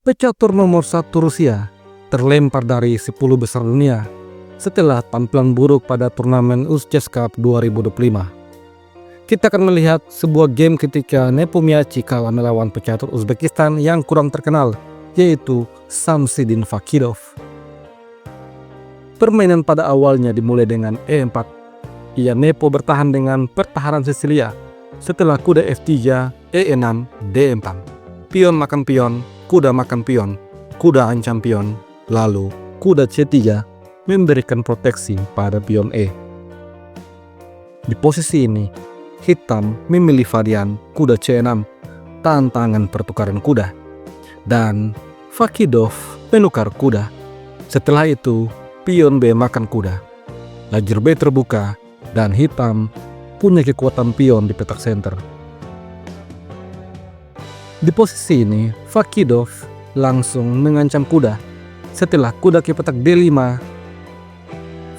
Pecatur nomor 1 Rusia terlempar dari 10 besar dunia setelah tampilan buruk pada turnamen USCHES Cup 2025. Kita akan melihat sebuah game ketika Nepomniachtchi kalah melawan pecatur Uzbekistan yang kurang terkenal, yaitu Shamsiddin Fakhidov. Permainan pada awalnya dimulai dengan E4. Nepo bertahan dengan pertahanan Sisilia. Setelah kuda F3, E6, D4. Pion makan pion, kuda makan pion, kuda ancam pion, lalu kuda C3 memberikan proteksi pada pion E. Di posisi ini, hitam memilih varian kuda C6, tantangan pertukaran kuda, dan Fakhidov menukar kuda. Setelah itu, pion B makan kuda. Lajur B terbuka dan hitam punya kekuatan pion di petak center. Di posisi ini, Fakhidov langsung mengancam kuda. Setelah kuda ke petak D5,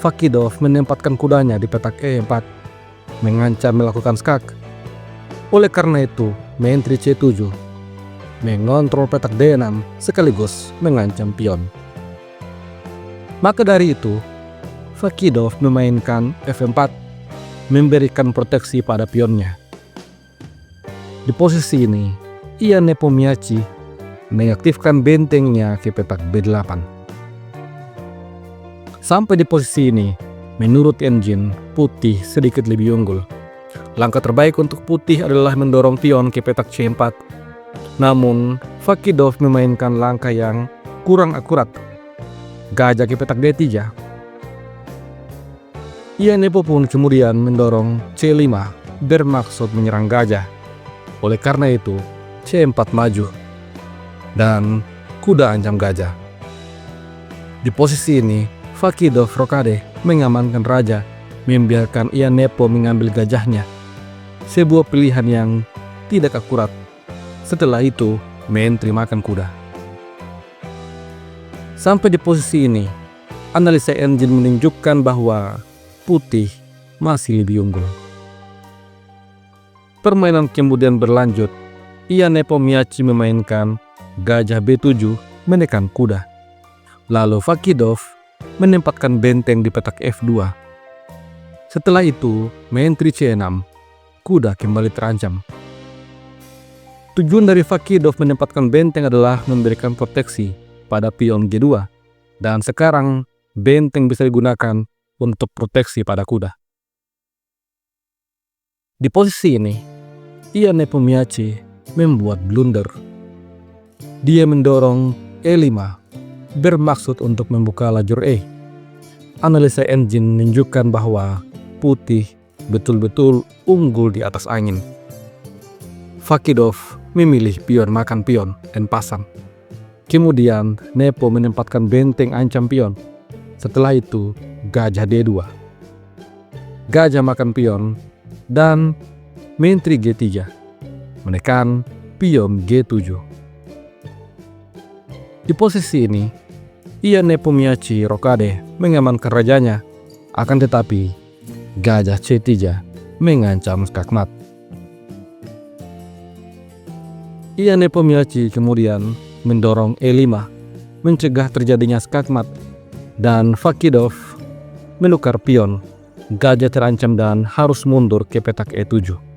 Fakhidov menempatkan kudanya di petak E4, mengancam melakukan skak. Oleh karena itu, menteri C7 mengontrol petak D6 sekaligus mengancam pion. Maka dari itu, Fakhidov memainkan F4, memberikan proteksi pada pionnya. Di posisi ini, Nepomniachtchi mengaktifkan bentengnya ke petak B8. Sampai di posisi ini, menurut engine, putih sedikit lebih unggul. Langkah terbaik untuk putih adalah mendorong pion ke petak C4. Namun, Fakhidov memainkan langkah yang kurang akurat. Gajah ke petak D3. Nepo pun kemudian mendorong C5 bermaksud menyerang gajah. Oleh karena itu, C4 maju dan kuda ancam gajah. Di posisi ini, Fakhidov rokade mengamankan raja, membiarkan Nepo mengambil gajahnya. Sebuah pilihan yang tidak akurat. Setelah itu, menteri makan kuda. Sampai di posisi ini, analisa engine menunjukkan bahwa putih masih lebih unggul. Permainan kemudian berlanjut. Nepomniachtchi memainkan gajah B7 menekan kuda. Lalu Fakhidov menempatkan benteng di petak F2. Setelah itu, menteri C6, kuda kembali terancam. Tujuan dari Fakhidov menempatkan benteng adalah memberikan proteksi pada pion G2, dan sekarang benteng bisa digunakan untuk proteksi pada kuda. Di posisi ini, Nepomniachtchi membuat blunder. Dia mendorong E5 bermaksud untuk membuka lajur E. Analisa engine menunjukkan bahwa putih betul-betul unggul di atas angin. Fakhidov memilih pion makan pion dan pasang. Kemudian Nepo menempatkan benteng ancam pion. Setelah itu, gajah D2. Gajah makan pion dan menteri G3 menekan pion G7. Di posisi ini, Nepomniachtchi rokade mengamankan rajanya. Akan tetapi, gajah C3 mengancam skakmat. Nepomniachtchi kemudian mendorong E5, mencegah terjadinya skakmat, dan Fakhidov menukar pion. Gajah terancam dan harus mundur ke petak E7.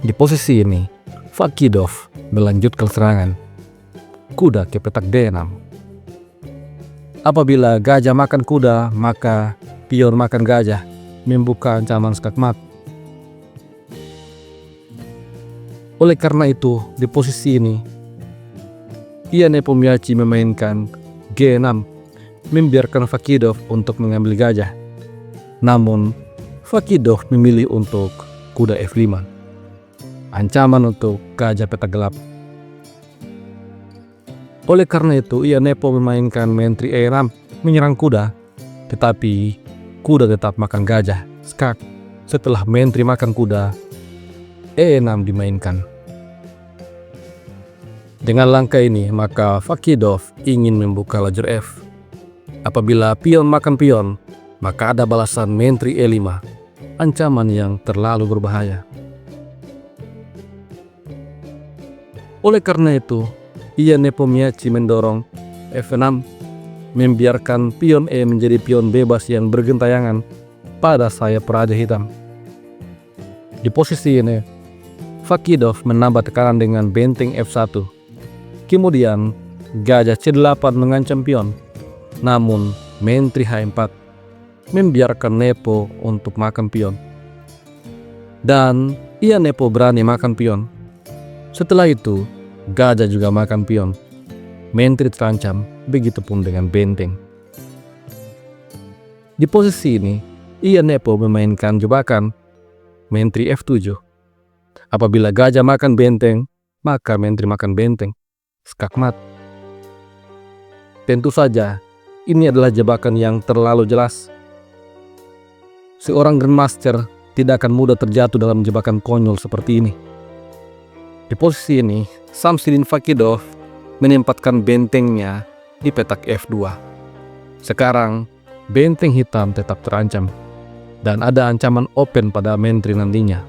Di posisi ini, Fakhidov melanjutkan serangan. Kuda ke petak D6. Apabila gajah makan kuda, maka pion makan gajah, membuka ancaman skakmat. Oleh karena itu, di posisi ini, Nepomniachtchi memainkan G6, membiarkan Fakhidov untuk mengambil gajah. Namun, Fakhidov memilih untuk kuda F5. Ancaman untuk gajah petak gelap. Oleh karena itu, Nepo memainkan menteri E6 menyerang kuda, tetapi kuda tetap makan gajah, skak. Setelah menteri makan kuda, E6 dimainkan. Dengan langkah ini, maka Fakhidov ingin membuka lajur F. Apabila pion makan pion, maka ada balasan menteri E5, ancaman yang terlalu berbahaya. Oleh karena itu, Ia Nepomniachtchi mendorong F6, membiarkan pion E menjadi pion bebas yang bergentayangan pada sayap Raja Hitam. Di posisi ini, Fakidov menambah tekanan dengan benteng F1. Kemudian, gajah C8 mengancam pion. Namun, menteri H4 membiarkan Nepo untuk makan pion. Dan ia Nepo berani makan pion. Setelah itu, gajah juga makan pion. Menteri terancam, begitupun dengan benteng. Di posisi ini, ia Nepo memainkan jebakan menteri F7. Apabila gajah makan benteng, maka menteri makan benteng. Skakmat. Tentu saja, ini adalah jebakan yang terlalu jelas. Seorang Grandmaster tidak akan mudah terjatuh dalam jebakan konyol seperti ini. Di posisi ini, Samsidin Fakidov menempatkan bentengnya di petak F2. Sekarang, benteng hitam tetap terancam, dan ada ancaman open pada menteri nantinya.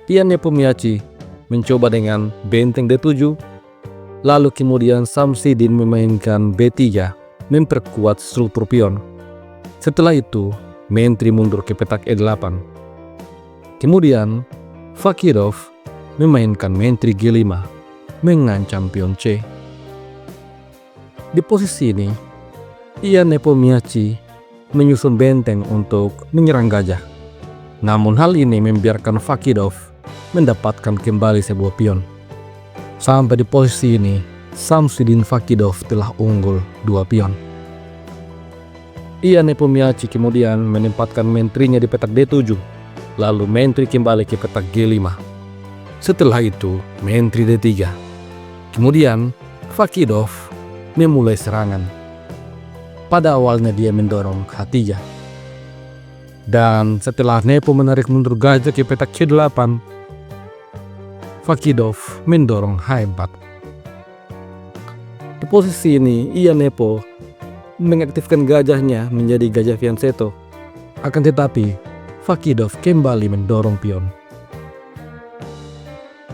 Ia Nepomniachtchi mencoba dengan benteng D7, lalu kemudian Samsidin memainkan B3, memperkuat struktur pion. Setelah itu, menteri mundur ke petak E8. Kemudian, Fakidov memainkan menteri G5, mengancam pion C. Di posisi ini, ia Nepomniachtchi menyusun benteng untuk menyerang gajah. Namun hal ini membiarkan Fakidov mendapatkan kembali sebuah pion. Sampai di posisi ini, Samsidin Fakidov telah unggul 2 pion. Ia Nepomniachtchi kemudian menempatkan menterinya di petak D7, lalu menteri kembali ke petak G5. Setelah itu, menteri D3. Kemudian, Fakidov memulai serangan. Pada awalnya dia mendorong H3. Dan setelah Nepo menarik mundur gajah ke petak C8, Fakidov mendorong H4. Di posisi ini, ia Nepo mengaktifkan gajahnya menjadi gajah fianchetto. Akan tetapi, Fakidov kembali mendorong pion.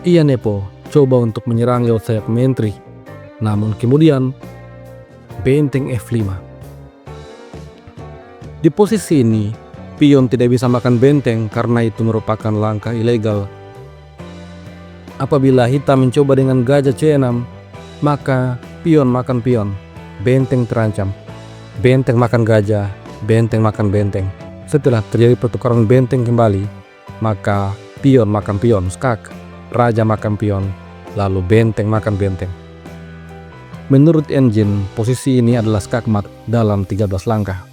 Ia Nepo coba untuk menyerang lewat sayap menteri, namun kemudian benteng F5. Di posisi ini, pion tidak bisa makan benteng karena itu merupakan langkah ilegal. Apabila hitam mencoba dengan gajah C6, maka pion makan pion, benteng terancam. Benteng makan gajah, benteng makan benteng. Setelah terjadi pertukaran benteng kembali, maka pion makan pion, skak, raja makan pion, lalu benteng makan benteng. Menurut engine, posisi ini adalah skakmat dalam 13 langkah.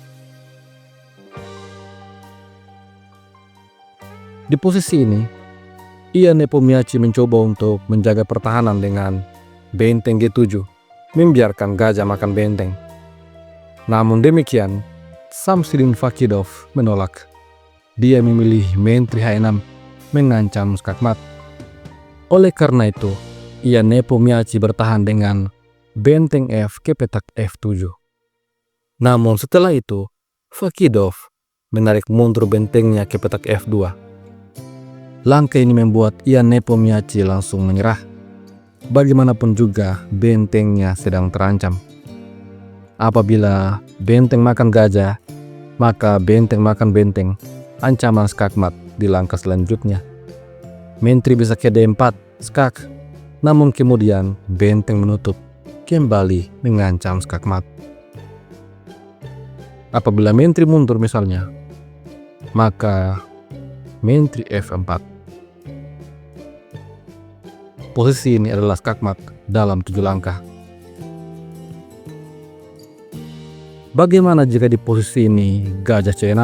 Di posisi ini, ia Nepomniachtchi mencoba untuk menjaga pertahanan dengan benteng G7, membiarkan gajah makan benteng. Namun demikian, Samsidin Fakidov menolak. Dia memilih menteri H6, mengancam skakmat. Oleh karena itu, ia Nepomniachtchi bertahan dengan benteng F ke petak F7. Namun setelah itu, Fakidov menarik mundur bentengnya ke petak F2. Langkah ini membuat ia Nepomniachtchi langsung menyerah. Bagaimanapun juga, bentengnya sedang terancam. Apabila benteng makan gajah, maka benteng makan benteng, ancaman skakmat di langkah selanjutnya. Menteri bisa ke D4, skak, namun kemudian benteng menutup, kembali mengancam skakmat. Apabila menteri mundur misalnya, maka menteri F4. Posisi ini adalah skakmat dalam 7 langkah. Bagaimana jika di posisi ini gajah C6?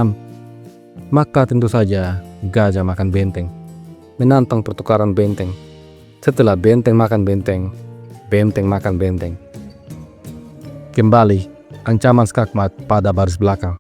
Maka tentu saja gajah makan benteng, menantang pertukaran benteng. Setelah benteng makan benteng, benteng makan benteng. Kembali, ancaman skakmat pada baris belakang.